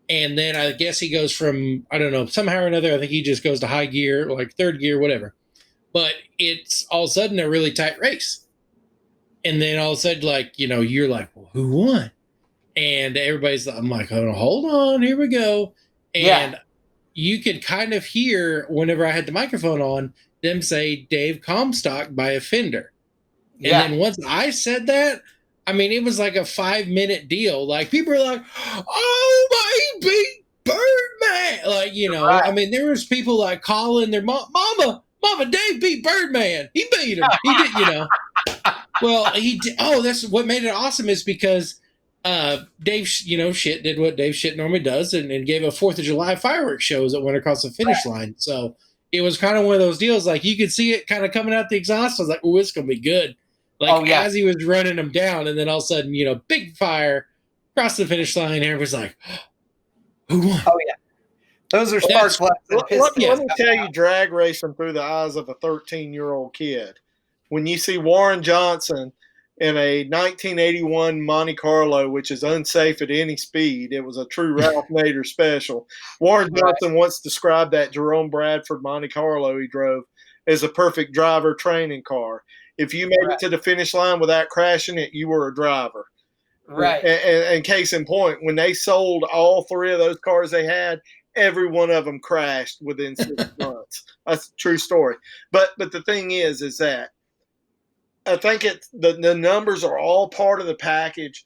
And then I guess he goes from, I don't know, somehow or another, I think he just goes to high gear, like third gear, whatever. But it's all of a sudden a really tight race. And then all of a sudden, you're like, well, who won? And I'm like, hold on, here we go. And you could kind of hear, whenever I had the microphone on, them say Dave Comstock by a fender. And then once I said that, I mean, it was like a 5-minute deal. Like, people are like, oh, he beat Birdman. I mean, there was people like calling their Mama, Dave beat Birdman. He beat him. He did, Well, he did. Oh, that's what made it awesome is because Dave, did what Dave shit normally does and gave a 4th of July fireworks shows that went across the finish line. So it was kind of one of those deals. Like you could see it kind of coming out the exhaust. I was like, oh, it's going to be good. As he was running them down and then all of a sudden, big fire across the finish line. Everybody's like, who won? Oh, yeah. Those are spark plugs. Let me tell you, drag racing through the eyes of a 13-year-old kid. When you see Warren Johnson in a 1981 Monte Carlo, which is unsafe at any speed, it was a true Ralph Nader special. Warren Johnson once described that Jerome Bradford Monte Carlo he drove as a perfect driver training car. If you made it to the finish line without crashing it, you were a driver. Right. And case in point, when they sold all 3 of those cars they had, every one of them crashed within 6 months. That's a true story. But the thing is that I think the numbers are all part of the package,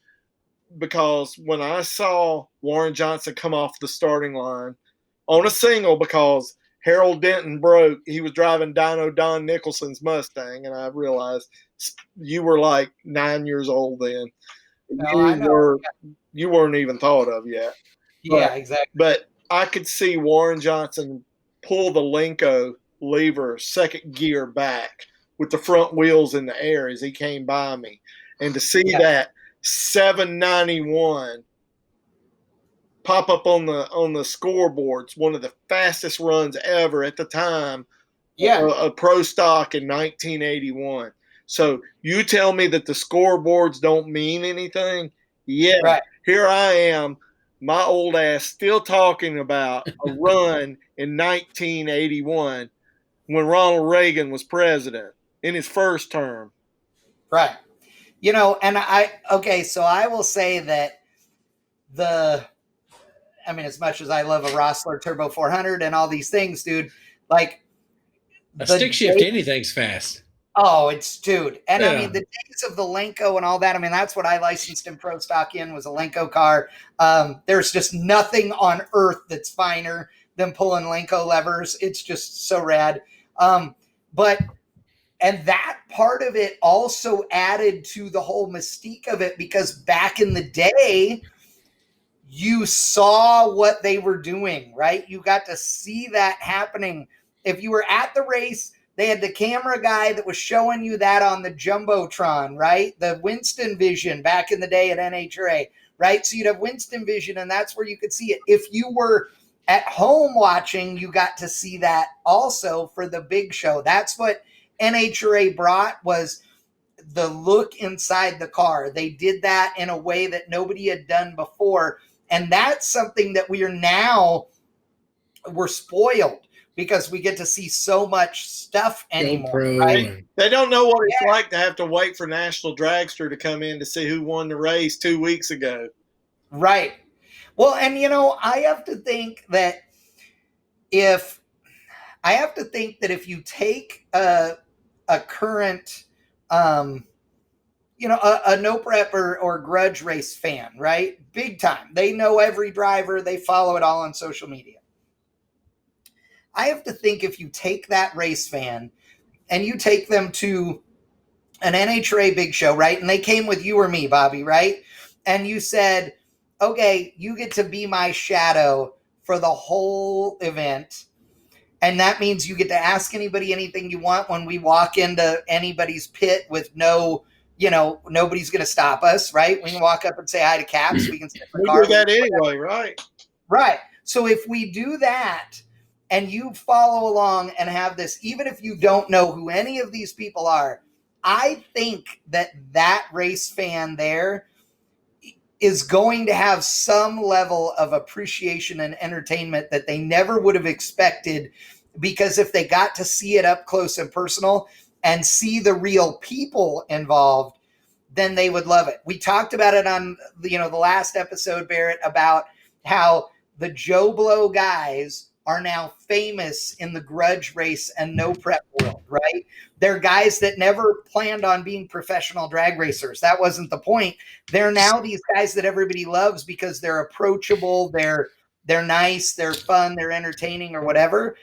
because when I saw Warren Johnson come off the starting line on a single, because Harold Denton broke, he was driving Dino Don Nicholson's Mustang, and I realized you were like 9 years old then. You weren't even thought of yet. Yeah, exactly. But I could see Warren Johnson pull the Lenko lever second gear back with the front wheels in the air as he came by me. And to see that 791 pop up on the scoreboards, one of the fastest runs ever at the time, a pro stock in 1981. So you tell me that the scoreboards don't mean anything? Yeah, right. Here I am, my old ass, still talking about a run in 1981 when Ronald Reagan was president in his first term. Right. You know, and so I will say that as much as I love a Rossler Turbo 400 and all these things, dude, like a stick shift, anything's fast. Oh, dude. And I mean, the days of the Lenko and all that, I mean, that's what I licensed in Pro Stock in, was a Lenko car. There's just nothing on earth that's finer than pulling Lenko levers. It's just so rad. And that part of it also added to the whole mystique of it, because back in the day, you saw what they were doing, right? You got to see that happening. If you were at the race, they had the camera guy that was showing you that on the Jumbotron, right? The Winston Vision back in the day at NHRA, right? So you'd have Winston Vision, and that's where you could see it. If you were at home watching, you got to see that also for the big show. That's what NHRA brought, was the look inside the car. They did that in a way that nobody had done before. And that's something that we're spoiled, because we get to see so much stuff anymore. Right? They don't know what it's like to have to wait for National Dragster to come in to see who won the race 2 weeks ago. Right. Well, and I have to think that if you take a current, a no prep or grudge race fan, right? Big time. They know every driver. They follow it all on social media. I have to think, if you take that race fan and you take them to an NHRA big show, right? And they came with you or me, Bobby, right? And you said, okay, you get to be my shadow for the whole event. And that means you get to ask anybody anything you want when we walk into anybody's pit with nobody's going to stop us, right? We can walk up and say hi to Caps. We can sit in the car. We do that anyway, right? Right. So if we do that, and you follow along and have this, even if you don't know who any of these people are, I think that race fan there is going to have some level of appreciation and entertainment that they never would have expected, because if they got to see it up close and personal and see the real people involved, then they would love it. We talked about it on the last episode, Barrett, about how the Joe Blow guys are now famous in the grudge race and no prep world, right? They're guys that never planned on being professional drag racers. That wasn't the point. They're now these guys that everybody loves because they're approachable, they're nice, they're fun, they're entertaining, or whatever.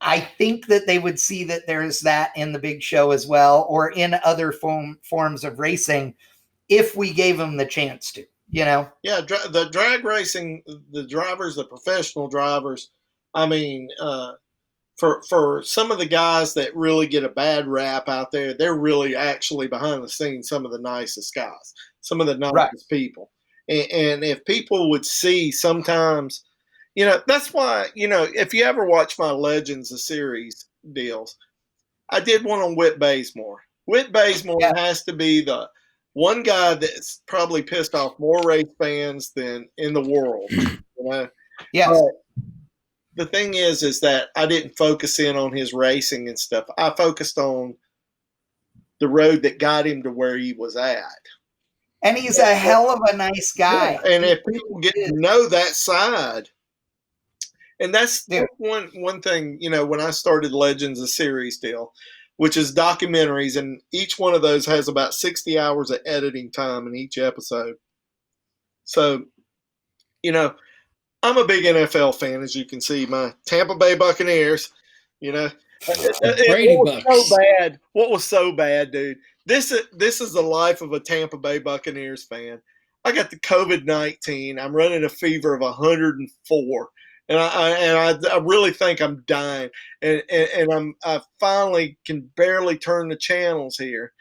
I think that they would see that there's that in the big show as well, or in other forms of racing, if we gave them the chance to, Yeah, the drag racing, the drivers, the professional drivers, I mean, for some of the guys that really get a bad rap out there, they're really actually behind the scenes some of the nicest guys, some of the nicest people. And if people would see sometimes, that's why, if you ever watch my Legends of Series deals, I did one on Whit Bazemore. Whit Bazemore has to be the one guy that's probably pissed off more race fans than in the world. Yes. But the thing is that I didn't focus in on his racing and stuff. I focused on the road that got him to where he was at. And he's a hell of a nice guy. Yeah. And if people get to know that side, And that's one thing, when I started Legends of Series deal, which is documentaries, and each one of those has about 60 hours of editing time in each episode. So, I'm a big NFL fan, as you can see. My Tampa Bay Buccaneers, Brady what was Bucks. so bad? What was so bad, dude? This is the life of a Tampa Bay Buccaneers fan. I got the COVID-19. I'm running a fever of 104, and I really think I'm dying. And I finally can barely turn the channels here,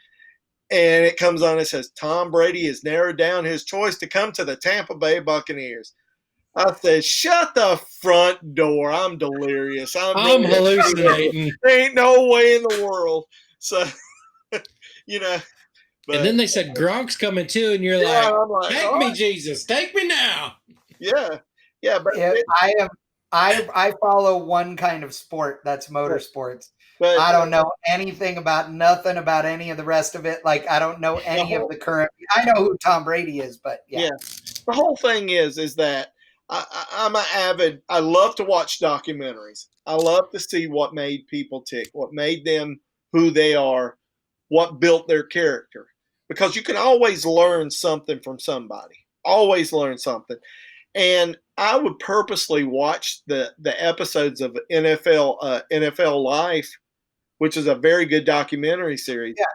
and it comes on. It says Tom Brady has narrowed down his choice to come to the Tampa Bay Buccaneers. I said, shut the front door. I'm delirious. I'm hallucinating. There ain't no way in the world. So, But, and then they said Gronk's coming too, and you're like, take me, Jesus, take me now. Yeah, yeah. But I follow one kind of sport, that's motorsports. But I don't know anything about nothing about any of the rest of it. Like, I don't know any of the current. I know who Tom Brady is, but yeah. The whole thing is that I'm an avid. I love to watch documentaries. I love to see what made people tick, what made them who they are, what built their character. Because you can always learn something from somebody. Always learn something. And I would purposely watch the episodes of NFL Life, which is a very good documentary series. Yeah.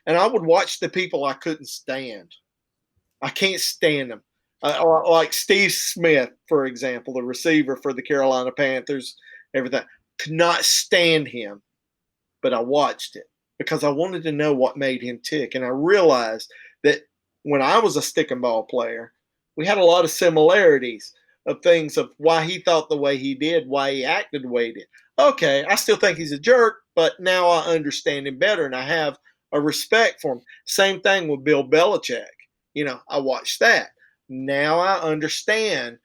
And I would watch the people I couldn't stand. I can't stand them. Like Steve Smith, for example, the receiver for the Carolina Panthers, everything. Could not stand him, but I watched it because I wanted to know what made him tick. And I realized that when I was a stick and ball player, we had a lot of similarities of things of why he thought the way he did, why he acted the way he did. Okay, I still think he's a jerk, but now I understand him better and I have a respect for him. Same thing with Bill Belichick. I watched that. Now I understand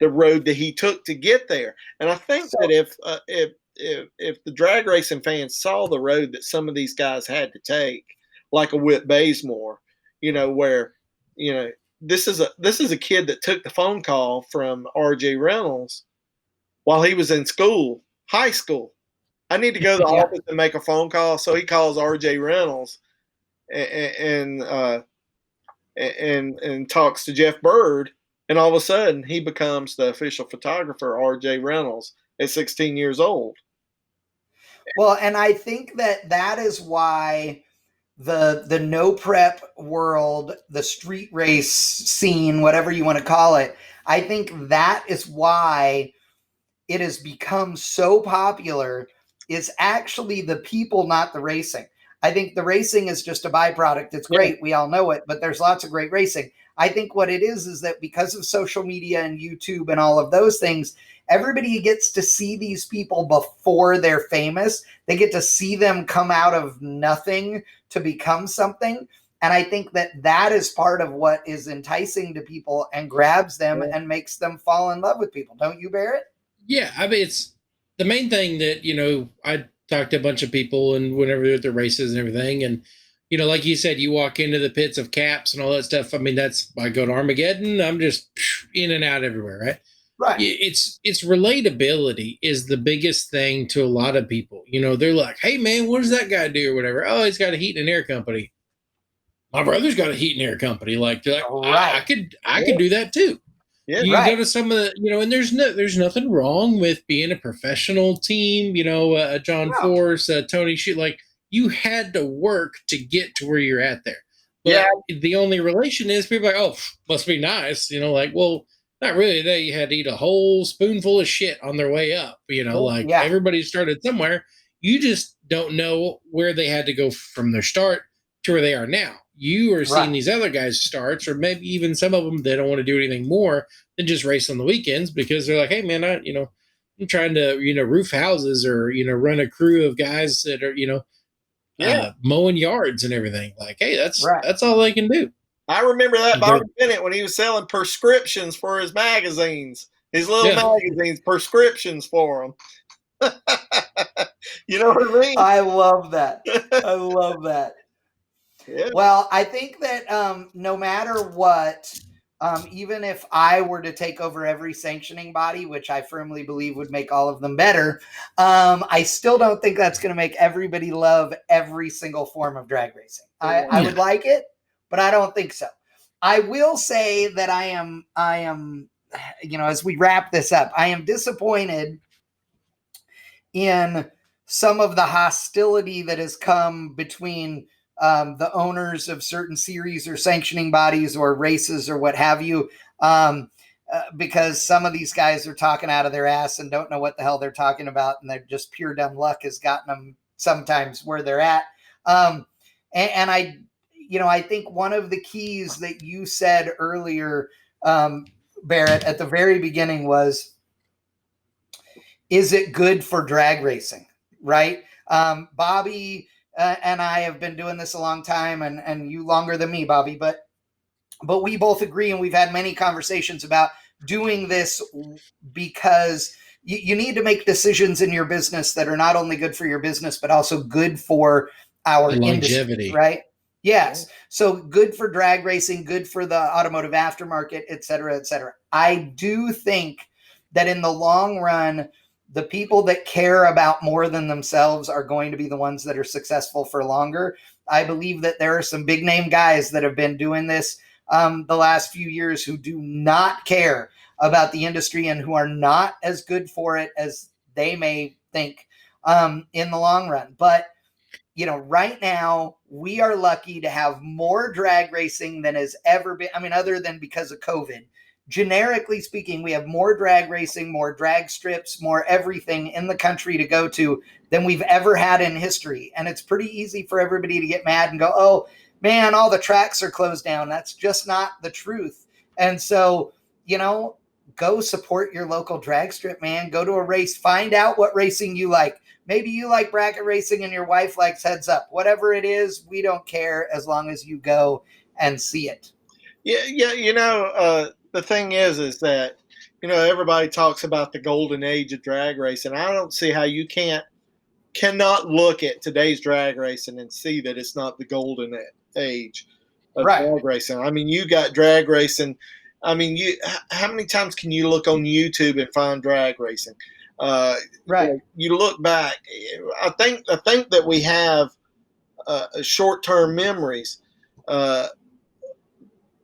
the road that he took to get there. And I think that if the drag racing fans saw the road that some of these guys had to take, like a Whit Bazemore, where, this is a kid that took the phone call from R.J. Reynolds while he was in school, high school. I need to go to the office and make a phone call. So he calls R.J. Reynolds and talks to Jeff Bird, and all of a sudden he becomes the official photographer, R.J. Reynolds, at 16 years old. Well, and I think that is why the no prep world, the street race scene, whatever you want to call it, I think that is why it has become so popular. Is actually the people, not the racing. I think the racing is just a byproduct. It's great. We all know it, but there's lots of great racing. I think what it is that because of social media and YouTube and all of those things, everybody gets to see these people before they're famous. They get to see them come out of nothing to become something. And I think that is part of what is enticing to people and grabs them and makes them fall in love with people. Don't you, Barrett? Yeah. I mean, it's the main thing that, I talked to a bunch of people and whenever they're at the races and everything. And, like you said, you walk into the pits of caps and all that stuff. I mean, I go to Armageddon. I'm just in and out everywhere. Right. Right. It's relatability is the biggest thing to a lot of people. They're like, hey man, what does that guy do or whatever? Oh, he's got a heat and air company. My brother's got a heat and air company. Like, I could do that too. Yeah, you go to some of the, and there's nothing wrong with being a professional team, John Force, Tony Shoot, like you had to work to get to where you're at there. But the only relation is people are like, oh, must be nice. Well, not really. You had to eat a whole spoonful of shit on their way up, everybody started somewhere. You just don't know where they had to go from their start to where they are now. You are seeing these other guys' starts, or maybe even some of them, they don't want to do anything more than just race on the weekends because they're like, hey man, I'm trying to, roof houses or, run a crew of guys that are, mowing yards and everything. Like, hey, that's all they can do. I remember that Bobby Bennett when he was selling prescriptions for his magazines, his little magazines, prescriptions for them. You know what I mean? I love that. I love that. Yeah. Well, I think that no matter what, even if I were to take over every sanctioning body, which I firmly believe would make all of them better, I still don't think that's going to make everybody love every single form of drag racing. I would like it, but I don't think so. I will say that I am, as we wrap this up, I am disappointed in some of the hostility that has come between the owners of certain series or sanctioning bodies or races or what have you, because some of these guys are talking out of their ass and don't know what the hell they're talking about, and they're just pure dumb luck has gotten them sometimes where they're at. And I think one of the keys that you said earlier, Barrett, at the very beginning was, is it good for drag racing? Right? Bobby and I have been doing this a long time, and you longer than me, Bobby, but we both agree, and we've had many conversations about doing this because you need to make decisions in your business that are not only good for your business, but also good for our industry, right? Yes. So good for drag racing, good for the automotive aftermarket, et cetera, et cetera. I do think that in the long run, the people that care about more than themselves are going to be the ones that are successful for longer. I believe that there are some big name guys that have been doing this the last few years who do not care about the industry and who are not as good for it as they may think in the long run. But, right now we are lucky to have more drag racing than has ever been. I mean, other than because of COVID. Generically speaking, we have more drag racing, more drag strips, more everything in the country to go to than we've ever had in history. And it's pretty easy for everybody to get mad and go, oh, man, all the tracks are closed down. That's just not the truth. And so, go support your local drag strip, man. Go to a race. Find out what racing you like. Maybe you like bracket racing and your wife likes heads up. Whatever it is, we don't care as long as you go and see it. Yeah. The thing is that, everybody talks about the golden age of drag racing. I don't see how you cannot look at today's drag racing and see that it's not the golden age of drag racing. I mean, you got drag racing. I mean, how many times can you look on YouTube and find drag racing? You look back. I think that we have short-term memories.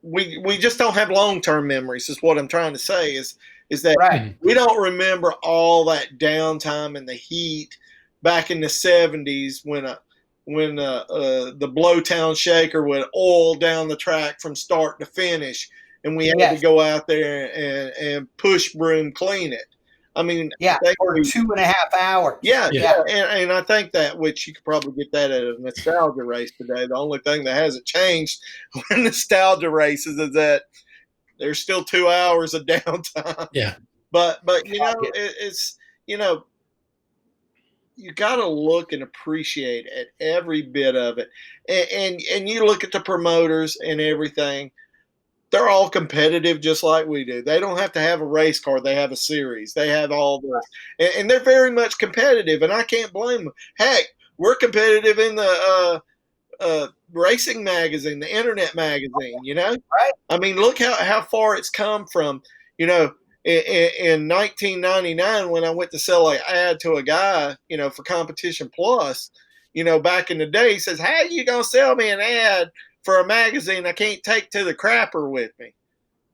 We just don't have long-term memories is what I'm trying to say is that we don't remember all that downtime and the heat back in the 70s when the Blowtown shaker would oil down the track from start to finish and we had to go out there and push broom clean it. I mean, for 2.5 hours. And I think that, which you could probably get that at a nostalgia race today. The only thing that hasn't changed with nostalgia races is that there's still 2 hours of downtime. Yeah. But it's you got to look and appreciate at every bit of it, and you look at the promoters and everything. They're all competitive just like we do. They don't have to have a race car. They have a series. They have all this. And they're very much competitive, and I can't blame them. Heck, we're competitive in the racing magazine, the internet magazine, Right. I mean, look how far it's come from, in 1999 when I went to sell an ad to a guy, for Competition Plus, back in the day, he says, how are you going to sell me an ad for a magazine I can't take to the crapper with me?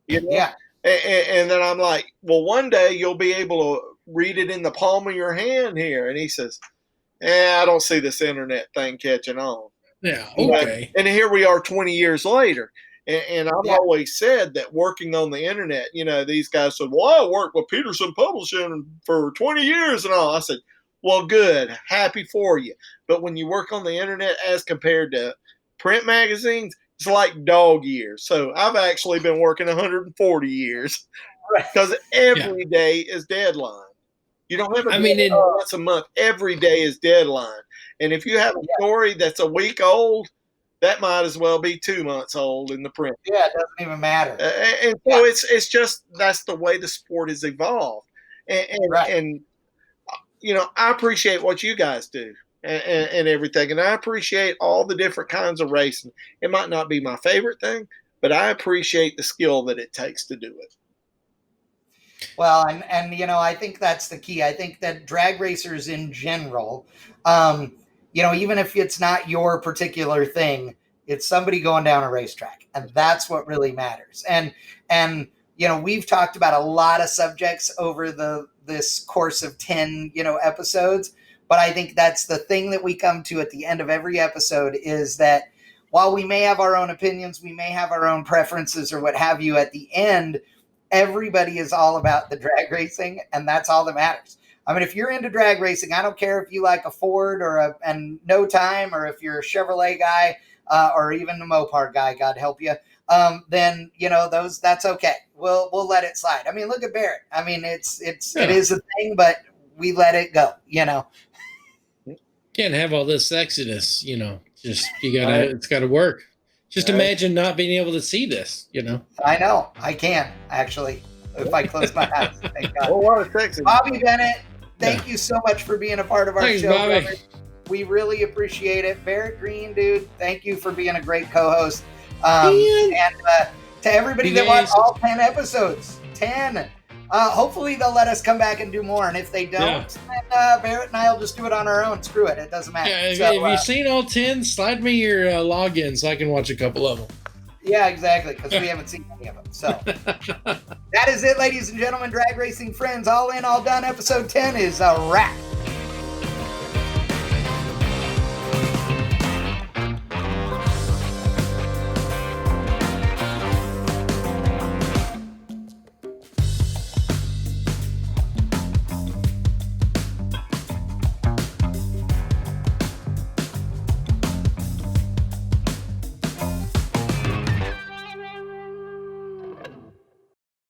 Yeah. And then I'm like, well, one day you'll be able to read it in the palm of your hand here. And he says, I don't see this internet thing catching on. Yeah, okay. And here we are 20 years later. And I've always said that working on the internet, these guys said, well, I worked with Peterson Publishing for 20 years and all. I said, well, good. Happy for you. But when you work on the internet as compared to print magazines, it's like dog years. So I've actually been working 140 years because every day is deadline. You don't have once a month. Every day is deadline. And if you have a story that's a week old, that might as well be 2 months old in the print. Yeah, it doesn't even matter. And so it's just that's the way the sport has evolved. And I appreciate what you guys do. And everything. And I appreciate all the different kinds of racing. It might not be my favorite thing, but I appreciate the skill that it takes to do it. Well, and you know, I think that's the key. I think that drag racers in general, you know, even if it's not your particular thing, it's somebody going down a racetrack, and that's what really matters. And you know, we've talked about a lot of subjects over this course of 10, you know, episodes, but I think that's the thing that we come to at the end of every episode is that while we may have our own opinions, we may have our own preferences or what have you, at the end, everybody is all about the drag racing, and that's all that matters. I mean, if you're into drag racing, I don't care if you like a Ford and no time, or if you're a Chevrolet guy, or even a Mopar guy, God help you. Then, you know, that's okay. We'll let it slide. I mean, look at Barrett. I mean, it is a thing, but we let it go, you know. Can't have all this sexiness, you know, it's gotta work. Just imagine not being able to see this, you know. I know. I can, actually, if I close my eyes. Thank God. Oh, what a sexy. Bobby Bennett, thank you so much for being a part of our show, Bobby. brother. We really appreciate it. Barrett Green, dude, thank you for being a great co-host. And to everybody that watched all 10 episodes, 10. Hopefully they'll let us come back and do more. And if they don't, then Barrett and I will just do it on our own. Screw it. It doesn't matter. Yeah, if you've seen all 10, slide me your login so I can watch a couple of them. Yeah, exactly, because we haven't seen any of them. So that is it, ladies and gentlemen, drag racing friends. All in, all done. Episode 10 is a wrap.